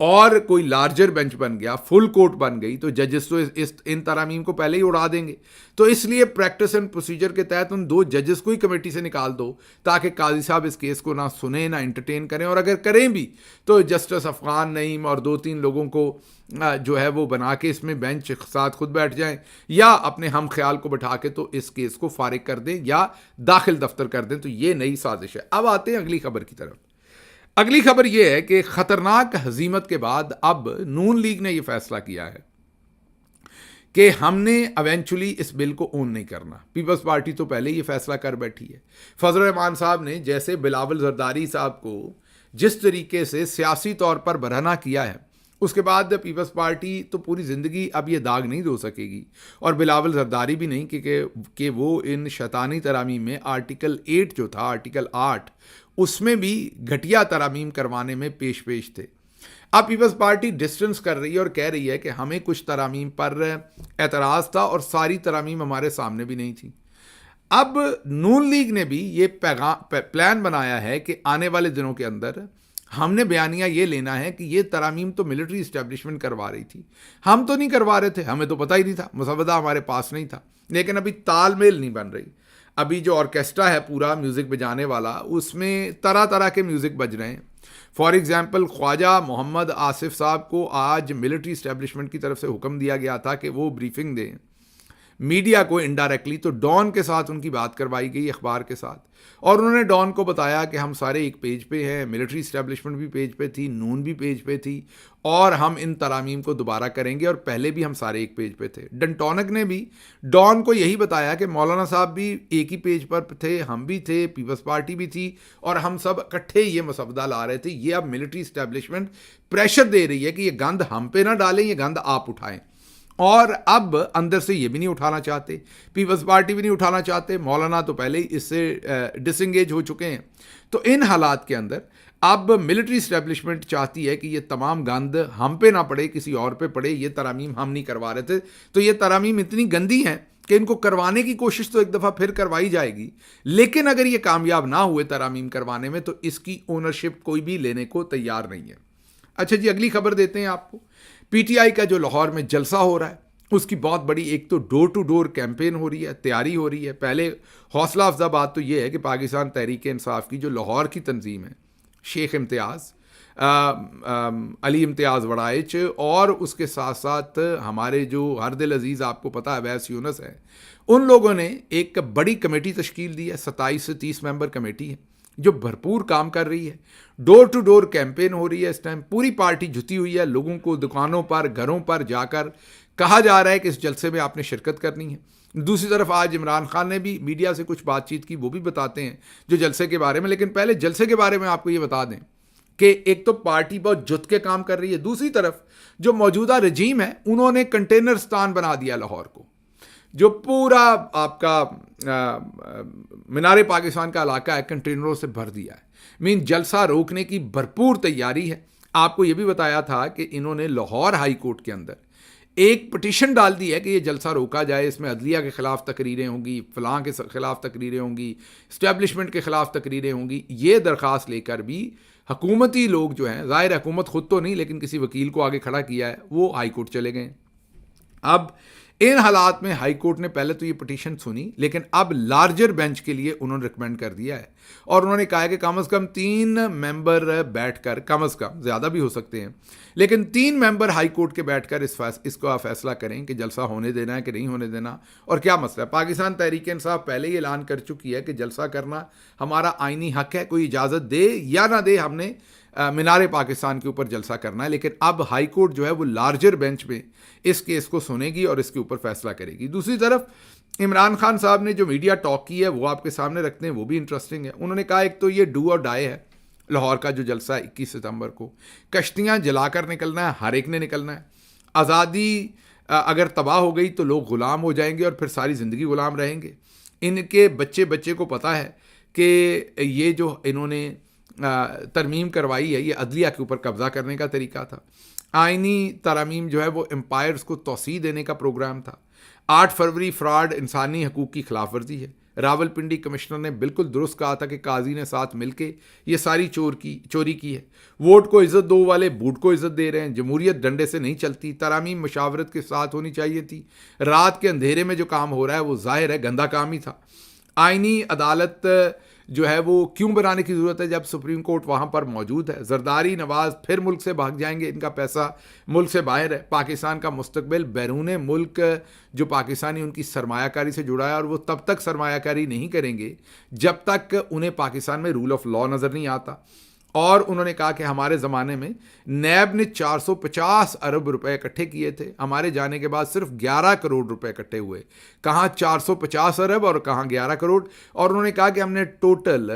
اور کوئی larger bench بن گیا, فل کورٹ بن گئی, تو ججز تو ان ترامیم کو پہلے ہی اڑا دیں گے. تو اس لیے پریکٹس اینڈ پروسیجر کے تحت ان 2 ججز کو ہی کمیٹی سے نکال دو, تاکہ قاضی صاحب اس کیس کو نہ سنیں نہ انٹرٹین کریں, اور اگر کریں بھی تو جسٹس افغان نعیم اور 2-3 لوگوں کو جو ہے وہ بنا کے اس میں بینچ ساتھ خود بیٹھ جائیں, یا اپنے ہم خیال کو بٹھا کے تو اس کیس کو فارغ کر دیں یا داخل دفتر کر دیں. تو یہ نئی سازش ہے. اب آتے ہیں اگلی خبر کی طرف. اگلی خبر یہ ہے کہ خطرناک ہزیمت کے بعد اب نون لیگ نے یہ فیصلہ کیا ہے کہ ہم نے ایونچولی اس بل کو اون نہیں کرنا. پیپلز پارٹی تو پہلے یہ فیصلہ کر بیٹھی ہے. فضل الرحمان صاحب نے جیسے بلاول زرداری صاحب کو جس طریقے سے سیاسی طور پر برہنہ کیا ہے, اس کے بعد پیپلز پارٹی تو پوری زندگی اب یہ داغ نہیں دھو سکے گی, اور بلاول زرداری بھی نہیں, کہ وہ ان شیطانی ترامیم میں آرٹیکل 8 جو تھا, آرٹیکل 8, اس میں بھی گھٹیا ترامیم کروانے میں پیش تھے. اب پیپلز پارٹی ڈسٹنس کر رہی ہے اور کہہ رہی ہے کہ ہمیں کچھ ترامیم پر اعتراض تھا اور ساری ترامیم ہمارے سامنے بھی نہیں تھی. اب نون لیگ نے بھی یہ پلان بنایا ہے کہ آنے والے دنوں کے اندر ہم نے بیانیہ یہ لینا ہے کہ یہ ترامیم تو ملٹری اسٹیبلشمنٹ کروا رہی تھی, ہم تو نہیں کروا رہے تھے, ہمیں تو پتہ ہی نہیں تھا, مسودہ ہمارے پاس نہیں تھا. لیکن ابھی تال میل نہیں بن رہی. ابھی جو آرکیسٹرا ہے پورا میوزک بجانے والا, اس میں طرح طرح کے میوزک بج رہے ہیں. فار ایگزامپل خواجہ محمد آصف صاحب کو آج ملٹری اسٹیبلشمنٹ کی طرف سے حکم دیا گیا تھا کہ وہ بریفنگ دیں میڈیا کو انڈائریکٹلی, تو ڈان کے ساتھ ان کی بات کروائی گئی, اخبار کے ساتھ, اور انہوں نے ڈان کو بتایا کہ ہم سارے ایک پیج پہ ہیں, ملٹری اسٹیبلشمنٹ بھی پیج پہ تھی, نون بھی پیج پہ تھی, اور ہم ان ترامیم کو دوبارہ کریں گے, اور پہلے بھی ہم سارے ایک پیج پہ تھے. ڈنٹونک نے بھی ڈان کو یہی بتایا کہ مولانا صاحب بھی ایک ہی پیج پر تھے, ہم بھی تھے, پیپلز پارٹی بھی تھی, اور ہم سب اکٹھے یہ مسودہ لا رہے تھے. یہ اب ملٹری اسٹیبلشمنٹ پریشر دے رہی ہے کہ یہ گند ہم پہ نہ ڈالیں, یہ گند آپ اٹھائیں, اور اب اندر سے یہ بھی نہیں اٹھانا چاہتے, پیپلز پارٹی بھی نہیں اٹھانا چاہتے, مولانا تو پہلے ہی اس سے ڈس انگیج ہو چکے ہیں. تو ان حالات کے اندر اب ملٹری اسٹیبلشمنٹ چاہتی ہے کہ یہ تمام گند ہم پہ نہ پڑے, کسی اور پہ پڑے, یہ ترامیم ہم نہیں کروا رہے تھے. تو یہ ترامیم اتنی گندی ہیں کہ ان کو کروانے کی کوشش تو ایک دفعہ پھر کروائی جائے گی, لیکن اگر یہ کامیاب نہ ہوئے ترامیم کروانے میں تو اس کی اونرشپ کوئی بھی لینے کو تیار نہیں ہے. اچھا جی, اگلی خبر دیتے ہیں آپ کو. پی ٹی آئی کا جو لاہور میں جلسہ ہو رہا ہے, اس کی بہت بڑی ایک تو ڈور ٹو ڈور کیمپین ہو رہی ہے, تیاری ہو رہی ہے. پہلے حوصلہ افزا بات تو یہ ہے کہ پاکستان تحریک انصاف کی جو لاہور کی تنظیم ہے, شیخ امتیاز, علی امتیاز وڑائچ, اور اس کے ساتھ ساتھ ہمارے جو ہر دل عزیز آپ کو پتہ ہے اویس یونس ہے, ان لوگوں نے ایک بڑی کمیٹی تشکیل دی ہے. 27 سے 30 ممبر کمیٹی ہے جو بھرپور کام کر رہی ہے. ڈور ٹو ڈور کیمپین ہو رہی ہے. اس ٹائم پوری پارٹی جھتی ہوئی ہے, لوگوں کو دکانوں پر, گھروں پر جا کر کہا جا رہا ہے کہ اس جلسے میں آپ نے شرکت کرنی ہے. دوسری طرف آج عمران خان نے بھی میڈیا سے کچھ بات چیت کی, وہ بھی بتاتے ہیں جو جلسے کے بارے میں. لیکن پہلے جلسے کے بارے میں آپ کو یہ بتا دیں کہ ایک تو پارٹی بہت جت کے کام کر رہی ہے, دوسری طرف جو موجودہ رجیم ہے انہوں نے کنٹینرستان بنا دیا لاہور کو, جو پورا آپ کا مینار پاکستان کا علاقہ ہے کنٹینروں سے بھر دیا ہے. جلسہ روکنے کی بھرپور تیاری ہے. آپ کو یہ بھی بتایا تھا کہ انہوں نے لاہور ہائی کورٹ کے اندر ایک پٹیشن ڈال دی ہے کہ یہ جلسہ روکا جائے, اس میں عدلیہ کے خلاف تقریریں ہوں گی, فلاں کے خلاف تقریریں ہوں گی, اسٹیبلشمنٹ کے خلاف تقریریں ہوں گی. یہ درخواست لے کر بھی حکومتی لوگ جو ہیں, ظاہر حکومت خود تو نہیں لیکن کسی وکیل کو آگے کھڑا کیا ہے, وہ ہائی کورٹ چلے گئے. اب ان حالات میں ہائی کورٹ نے پہلے تو یہ پٹیشن سنی, لیکن اب لارجر بینچ کے لیے انہوں نے ریکمینڈ کر دیا ہے, اور انہوں نے کہا ہے کہ کم از کم 3 ممبر بیٹھ کر, کم از کم زیادہ بھی ہو سکتے ہیں, لیکن 3 ممبر ہائی کورٹ کے بیٹھ کر اس کو فیصلہ کریں کہ جلسہ ہونے دینا ہے کہ نہیں ہونے دینا, اور کیا مسئلہ ہے. پاکستان تحریک انصاف پہلے ہی اعلان کر چکی ہے کہ جلسہ کرنا ہمارا آئینی حق ہے, کوئی اجازت دے یا نہ دے, ہم نے مینار پاکستان کے اوپر جلسہ کرنا ہے. لیکن اب ہائی کورٹ جو ہے وہ لارجر بینچ میں اس کیس کو سنے گی اور اس کے اوپر فیصلہ کرے گی. دوسری طرف عمران خان صاحب نے جو میڈیا ٹاک کی ہے وہ آپ کے سامنے رکھتے ہیں, وہ بھی انٹرسٹنگ ہے. انہوں نے کہا ایک تو یہ ڈو اور ڈائی ہے لاہور کا جو جلسہ ہے 21 ستمبر کو, کشتیاں جلا کر نکلنا ہے, ہر ایک نے نکلنا ہے. آزادی اگر تباہ ہو گئی تو لوگ غلام ہو جائیں گے اور پھر ساری زندگی غلام رہیں گے. ان کے بچے کو پتہ ہے کہ یہ جو انہوں نے ترمیم کروائی ہے یہ عدلیہ کے اوپر قبضہ کرنے کا طریقہ تھا. آئینی ترامیم جو ہے وہ امپائرز کو توسیع دینے کا پروگرام تھا. 8 فروری فراڈ انسانی حقوق کی خلاف ورزی ہے. راولپنڈی کمشنر نے بالکل درست کہا تھا کہ قاضی نے ساتھ مل کے یہ ساری چوری کی ہے. ووٹ کو عزت دو والے بوٹ کو عزت دے رہے ہیں. جمہوریت ڈنڈے سے نہیں چلتی, ترامیم مشاورت کے ساتھ ہونی چاہیے تھی. رات کے اندھیرے میں جو کام ہو رہا ہے وہ ظاہر ہے گندا کام ہی تھا. آئینی عدالت جو ہے وہ کیوں بنانے کی ضرورت ہے جب سپریم کورٹ وہاں پر موجود ہے. زرداری نواز پھر ملک سے بھاگ جائیں گے, ان کا پیسہ ملک سے باہر ہے. پاکستان کا مستقبل بیرون ملک جو پاکستانی ان کی سرمایہ کاری سے جڑا ہے, اور وہ تب تک سرمایہ کاری نہیں کریں گے جب تک انہیں پاکستان میں رول آف لا نظر نہیں آتا. اور انہوں نے کہا کہ ہمارے زمانے میں نیب نے 450 ارب روپے اکٹھے کیے تھے, ہمارے جانے کے بعد صرف 11 کروڑ روپے اکٹھے ہوئے. کہاں 450 ارب اور کہاں 11 کروڑ. اور انہوں نے کہا کہ ہم نے ٹوٹل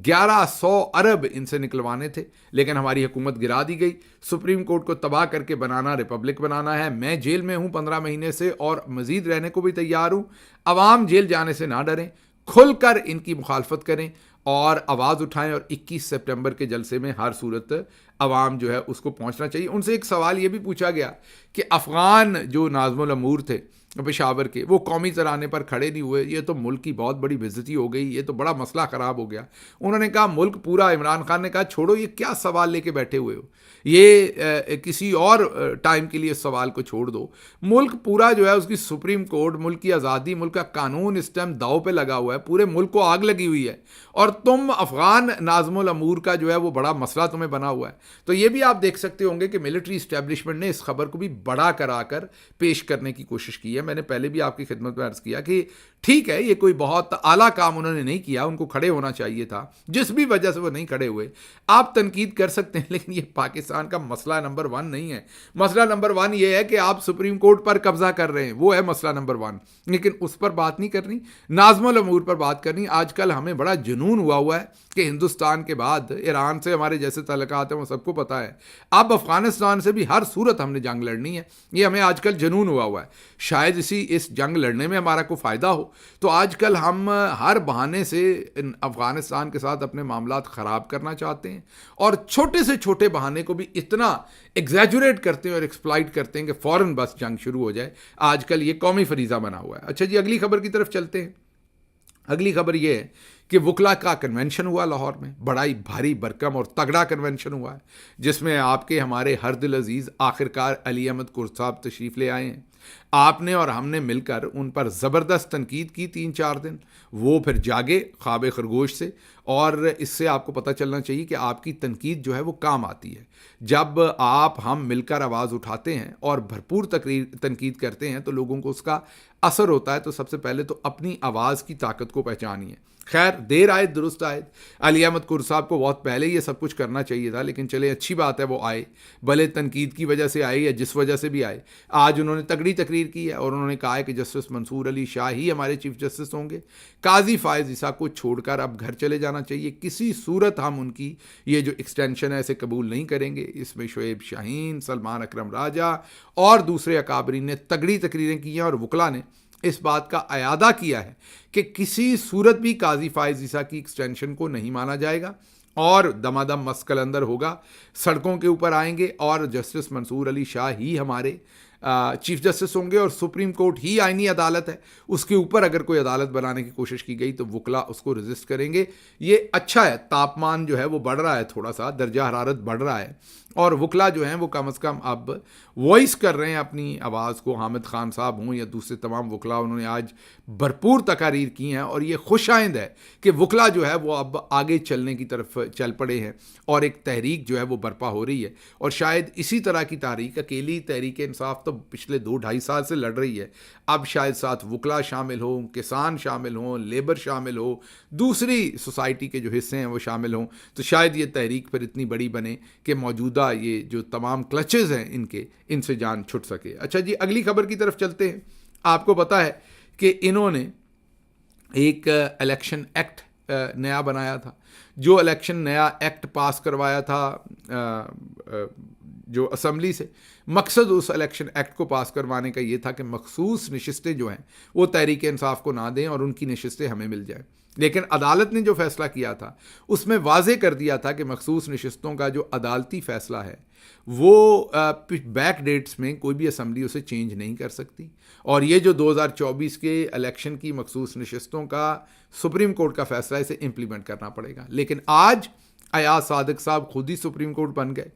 1100 ارب ان سے نکلوانے تھے, لیکن ہماری حکومت گرا دی گئی. سپریم کورٹ کو تباہ کر کے بنانا ریپبلک بنانا ہے. میں جیل میں ہوں 15 مہینے سے اور مزید رہنے کو بھی تیار ہوں. عوام جیل جانے سے نہ ڈریں, کھل کر ان کی مخالفت کریں اور آواز اٹھائیں. اور 21 سپٹمبر کے جلسے میں ہر صورت عوام جو ہے اس کو پہنچنا چاہیے. ان سے ایک سوال یہ بھی پوچھا گیا کہ افغان جو ناظم الامور تھے پشاور کے, وہ قومی ترانے پر کھڑے نہیں ہوئے, یہ تو ملک کی بہت بڑی بے عزتی ہو گئی, یہ تو بڑا مسئلہ خراب ہو گیا. انہوں نے کہا ملک پورا, عمران خان نے کہا چھوڑو یہ کیا سوال لے کے بیٹھے ہوئے ہو, یہ کسی اور ٹائم کے لیے اس سوال کو چھوڑ دو. ملک پورا جو ہے اس کی سپریم کورٹ, ملک کی آزادی, ملک کا قانون اس ٹائم داؤ پہ لگا ہوا ہے, پورے ملک کو آگ لگی ہوئی ہے, اور تم افغان ناظم الامور کا جو ہے وہ بڑا مسئلہ تمہیں بنا ہوا ہے. تو یہ بھی آپ دیکھ سکتے ہوں گے کہ ملٹری اسٹیبلشمنٹ نے اس خبر کو بھی بڑا کرا کر پیش کرنے کی کوشش کی ہے. میں نے پہلے بھی آپ کی خدمت میں عرض کیا کہ ٹھیک ہے یہ کوئی بہت اعلیٰ کام انہوں نے نہیں کیا, ان کو کھڑے ہونا چاہیے تھا, جس بھی وجہ سے وہ نہیں کھڑے ہوئے. آپ تنقید کر سکتے ہیں, لیکن یہ پاکستان کا مسئلہ نمبر 1 نہیں ہے. مسئلہ نمبر 1 یہ ہے کہ آپ سپریم کورٹ پر قبضہ کر رہے ہیں, وہ ہے مسئلہ نمبر 1, لیکن اس پر بات نہیں کرنی, ناظم الامور پر بات کرنی. آج کل ہمیں بڑا جنون ہوا ہے کہ ہندوستان کے بعد ایران سے ہمارے جیسے تعلقات ہیں, وہ سب کو پتہ ہے. اب افغانستان سے بھی ہر صورت ہم نے جنگ لڑنی ہے, یہ ہمیں آج کل جنون ہوا ہے. شاید اس جنگ لڑنے میں ہمارا کوئی فائدہ ہو, تو آج کل ہم ہر بہانے سے افغانستان کے ساتھ اپنے معاملات خراب کرنا چاہتے ہیں, اور چھوٹے سے چھوٹے بہانے کو بھی اتنا ایگزیجوریٹ کرتے ہیں اور ایکسپلائٹ کرتے ہیں کہ فوراً بس جنگ شروع ہو جائے. آج کل یہ قومی فریضہ بنا ہوا ہے. اچھا جی, اگلی خبر کی طرف چلتے ہیں. اگلی خبر یہ ہے کہ وکلا کا کنونشن ہوا لاہور میں, بڑا ہی بھاری بھرکم اور تگڑا کنونشن ہوا ہے, جس میں آپ کے ہمارے ہر دل عزیز آخرکار علی احمد قر صاحب تشریف لے آئے ہیں. آپ نے اور ہم نے مل کر ان پر زبردست تنقید کی 3-4 دن. وہ پھر جاگے خواب خرگوش سے, اور اس سے آپ کو پتہ چلنا چاہیے کہ آپ کی تنقید جو ہے وہ کام آتی ہے. جب آپ ہم مل کر آواز اٹھاتے ہیں اور بھرپور تنقید کرتے ہیں تو لوگوں کو اس کا اثر ہوتا ہے. تو سب سے پہلے تو اپنی آواز کی طاقت کو پہچانیے. خیر دیر آئے درست آئے, علی احمد قر صاحب کو بہت پہلے یہ سب کچھ کرنا چاہیے تھا, لیکن چلے اچھی بات ہے وہ آئے, بھلے تنقید کی وجہ سے آئے یا جس وجہ سے بھی آئے. آج انہوں نے تگڑی تقریر کی ہے, اور انہوں نے کہا ہے کہ جسٹس منصور علی شاہ ہی ہمارے چیف جسٹس ہوں گے. قاضی فائز عیسیٰ کو چھوڑ کر اب گھر چلے جانا چاہیے. کسی صورت ہم ان کی یہ جو ایکسٹینشن ہے اسے قبول نہیں کریں گے. اس میں شعیب شاہین, سلمان اکرم راجہ اور دوسرے اکابرین نے تگڑی تقریریں کی ہیں, اور وکلا نے اس بات کا اعادہ کیا ہے کہ کسی صورت بھی قاضی فائز عیسیٰ کی ایکسٹینشن کو نہیں مانا جائے گا, اور دمادم مسکل اندر ہوگا, سڑکوں کے اوپر آئیں گے, اور جسٹس منصور علی شاہ ہی ہمارے چیف جسٹس ہوں گے, اور سپریم کورٹ ہی آئینی عدالت ہے. اس کے اوپر اگر کوئی عدالت بنانے کی کوشش کی گئی تو وکلا اس کو رجسٹ کریں گے. یہ اچھا ہے, تاپمان جو ہے وہ بڑھ رہا ہے, تھوڑا سا درجہ حرارت بڑھ رہا ہے, اور وکلا جو ہیں وہ کم از کم اب وائس کر رہے ہیں اپنی آواز کو. حامد خان صاحب ہوں یا دوسرے تمام وکلا, انہوں نے آج بھرپور تقاریر کی ہیں, اور یہ خوش آئند ہے کہ وکلا جو ہے وہ اب آگے چلنے کی طرف چل پڑے ہیں, اور ایک تحریک جو ہے وہ برپا ہو رہی ہے. اور شاید اسی طرح کی تحریک, اکیلی تحریک انصاف تو پچھلے 2-2.5 سال سے لڑ رہی ہے, اب شاید ساتھ وکلا شامل ہوں, کسان شامل ہوں, لیبر شامل ہو, دوسری سوسائٹی کے جو حصے ہیں وہ شامل ہوں, تو شاید یہ تحریک پھر اتنی بڑی بنے کہ موجودہ یہ جو تمام کلچز ہیں ان سے جان چھٹ سکے. اچھا جی, اگلی خبر کی طرف چلتے ہیں. آپ کو پتہ ہے کہ انہوں نے ایک الیکشن ایکٹ نیا بنایا تھا. جو الیکشن نیا ایکٹ پاس کروایا تھا جو اسمبلی سے، مقصد اس الیکشن ایکٹ کو پاس کروانے کا یہ تھا کہ مخصوص نشستیں جو ہیں وہ تحریک انصاف کو نہ دیں اور ان کی نشستیں ہمیں مل جائیں. لیکن عدالت نے جو فیصلہ کیا تھا اس میں واضح کر دیا تھا کہ مخصوص نشستوں کا جو عدالتی فیصلہ ہے وہ بیک ڈیٹس میں کوئی بھی اسمبلی اسے چینج نہیں کر سکتی. اور یہ جو 2024 کے الیکشن کی مخصوص نشستوں کا سپریم کورٹ کا فیصلہ ہے، اسے امپلیمنٹ کرنا پڑے گا. لیکن آج ایاز صادق صاحب خود ہی سپریم کورٹ بن گئے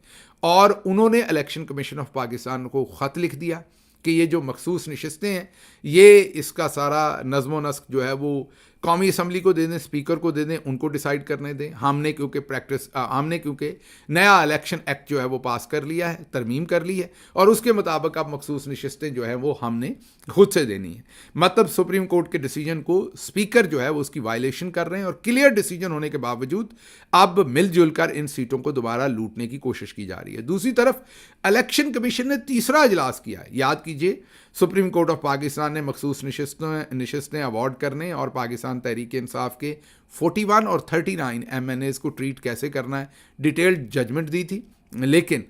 اور انہوں نے الیکشن کمیشن آف پاکستان کو خط لکھ دیا کہ یہ جو مخصوص نشستیں ہیں یہ اس کا سارا نظم و نسق جو ہے وہ قومی اسمبلی کو دے دیں، اسپیکر کو دے دیں، ان کو ڈیسائیڈ کرنے دیں. ہم نے کیونکہ نیا الیکشن ایکٹ جو ہے وہ پاس کر لیا ہے، ترمیم کر لی ہے، اور اس کے مطابق اب مخصوص نشستیں جو ہیں وہ ہم نے خود سے دینی ہیں. مطلب سپریم کورٹ کے ڈیسیجن کو اسپیکر جو ہے وہ اس کی وائلیشن کر رہے ہیں، اور کلیئر ڈیسیجن ہونے کے باوجود اب مل جل کر ان سیٹوں کو دوبارہ لوٹنے کی کوشش کی جا رہی ہے. دوسری طرف الیکشن کمیشن نے تیسرا اجلاس کیا ہے. یاد کیجئے سپریم کورٹ آف پاکستان نے مخصوص نشستیں ایوارڈ کرنے اور پاکستان تحریک انصاف کے 41 اور 39 MNAs کو ٹریٹ کیسے کرنا ہے ڈیٹیلڈ ججمنٹ دی تھی، لیکن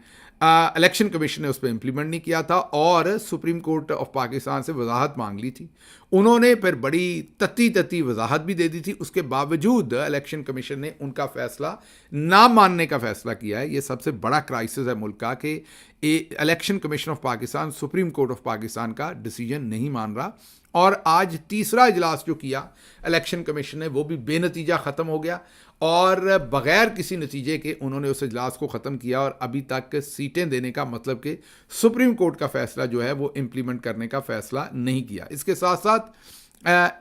الیکشن کمیشن نے اس پہ امپلیمنٹ نہیں کیا تھا اور سپریم کورٹ آف پاکستان سے وضاحت مانگ لی تھی. انہوں نے پھر بڑی تتی وضاحت بھی دے دی تھی. اس کے باوجود الیکشن کمیشن نے ان کا فیصلہ نہ ماننے کا فیصلہ کیا ہے. یہ سب سے بڑا کرائسس ہے ملک کا کہ election commission of Pakistan supreme court of Pakistan کا ڈیسیجن نہیں مان رہا. اور آج تیسرا اجلاس جو کیا الیکشن کمیشن نے وہ بھی بے نتیجہ ختم ہو گیا اور بغیر کسی نتیجے کے انہوں نے اس اجلاس کو ختم کیا اور ابھی تک سیٹیں دینے کا مطلب کہ سپریم کورٹ کا فیصلہ جو ہے وہ امپلیمنٹ کرنے کا فیصلہ نہیں کیا. اس کے ساتھ ساتھ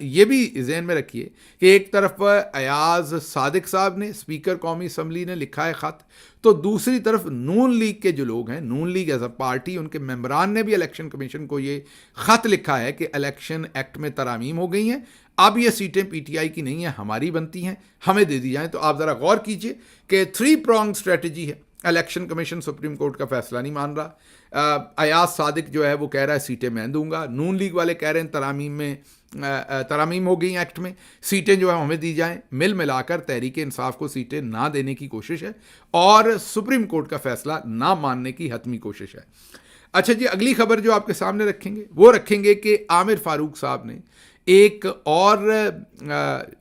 یہ بھی ذہن میں رکھیے کہ ایک طرف ایاز صادق صاحب نے، اسپیکر قومی اسمبلی نے لکھا ہے خط، تو دوسری طرف نون لیگ کے جو لوگ ہیں، نون لیگ ایز اے پارٹی، ان کے ممبران نے بھی الیکشن کمیشن کو یہ خط لکھا ہے کہ الیکشن ایکٹ میں ترامیم ہو گئی ہیں، اب یہ سیٹیں پی ٹی آئی کی نہیں ہیں، ہماری بنتی ہیں، ہمیں دے دی جائیں. تو آپ ذرا غور کیجئے کہ 3 pronged اسٹریٹجی ہے. الیکشن کمیشن سپریم کورٹ کا فیصلہ نہیں مان رہا، ایاز صادق جو ہے وہ کہہ رہا ہے سیٹیں میں دوں گا، نون لیگ والے کہہ رہے ہیں ترامیم ہو گئی ایکٹ میں، سیٹیں جو ہیں ہمیں دی جائیں. ملا کر تحریک انصاف کو سیٹیں نہ دینے کی کوشش ہے اور سپریم کورٹ کا فیصلہ نہ ماننے کی حتمی کوشش ہے. اچھا جی، اگلی خبر جو آپ کے سامنے رکھیں گے کہ عامر فاروق صاحب نے ایک اور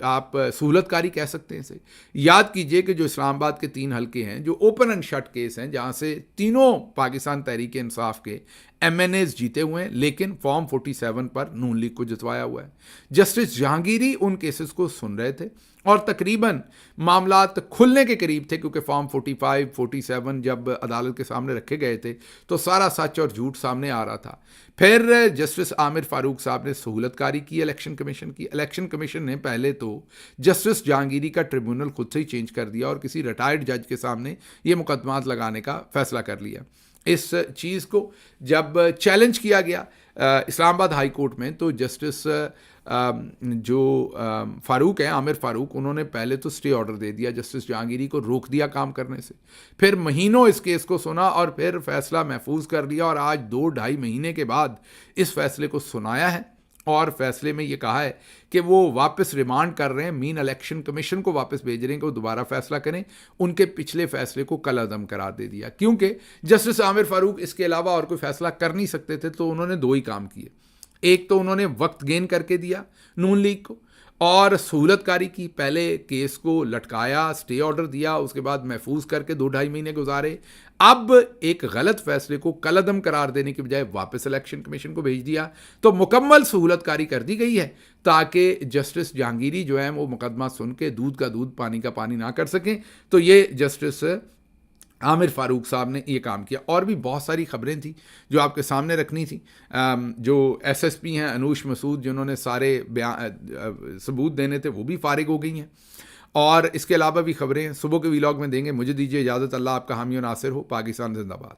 آپ سہولت کاری کہہ سکتے ہیں اسے. یاد کیجئے کہ جو اسلام آباد کے 3 حلقے ہیں جو اوپن اینڈ شٹ کیس ہیں، جہاں سے تینوں پاکستان تحریک انصاف کے MNAs جیتے ہوئے ہیں، لیکن فارم 47 پر نون لیگ کو جتوایا ہوا ہے. جسٹس جہانگیری ان کیسز کو سن رہے تھے اور تقریباً معاملات کھلنے کے قریب تھے، کیونکہ فارم 45 47 جب عدالت کے سامنے رکھے گئے تھے تو سارا سچ اور جھوٹ سامنے آ رہا تھا. پھر جسٹس عامر فاروق صاحب نے سہولت کاری کی الیکشن کمیشن کی. الیکشن کمیشن نے پہلے تو جسٹس جہانگیری کا ٹریبیونل خود سے ہی چینج کر دیا اور کسی ریٹائرڈ جج کے سامنے یہ مقدمات لگانے کا فیصلہ کر لیا. اس چیز کو جب چیلنج کیا گیا اسلام آباد ہائی کورٹ میں تو جسٹس جو فاروق ہیں، عامر فاروق، انہوں نے پہلے تو سٹے آرڈر دے دیا، جسٹس جہانگیری کو روک دیا کام کرنے سے. پھر مہینوں اس کیس کو سنا اور پھر فیصلہ محفوظ کر لیا اور آج 2-2.5 مہینے کے بعد اس فیصلے کو سنایا ہے اور فیصلے میں یہ کہا ہے کہ وہ واپس ریمانڈ کر رہے ہیں، مین الیکشن کمیشن کو واپس بھیج رہے ہیں کہ وہ دوبارہ فیصلہ کریں. ان کے پچھلے فیصلے کو کالعدم قرار دے دیا کیونکہ جسٹس عامر فاروق اس کے علاوہ اور کوئی فیصلہ کر نہیں سکتے تھے. تو انہوں نے 2 ہی کام کیے. ایک تو انہوں نے وقت گین کر کے دیا نون لیگ کو اور سہولت کاری کی. پہلے کیس کو لٹکایا، سٹے آرڈر دیا، اس کے بعد محفوظ کر کے 2-2.5 مہینے گزارے. اب ایک غلط فیصلے کو کالعدم قرار دینے کے بجائے واپس الیکشن کمیشن کو بھیج دیا. تو مکمل سہولت کاری کر دی گئی ہے تاکہ جسٹس جہانگیری جو ہیں وہ مقدمہ سن کے دودھ کا دودھ پانی کا پانی نہ کر سکیں. تو یہ جسٹس عامر فاروق صاحب نے یہ کام کیا. اور بھی بہت ساری خبریں تھیں جو آپ کے سامنے رکھنی تھیں. جو SSP ہیں انوش مسعود، جنہوں نے سارے ثبوت دینے تھے، وہ بھی فارغ ہو گئی ہیں. اور اس کے علاوہ بھی خبریں صبح کے ویلاگ میں دیں گے. مجھے دیجیے اجازت. اللہ آپ کا حامی و ناصر ہو. پاکستان زندہ باد.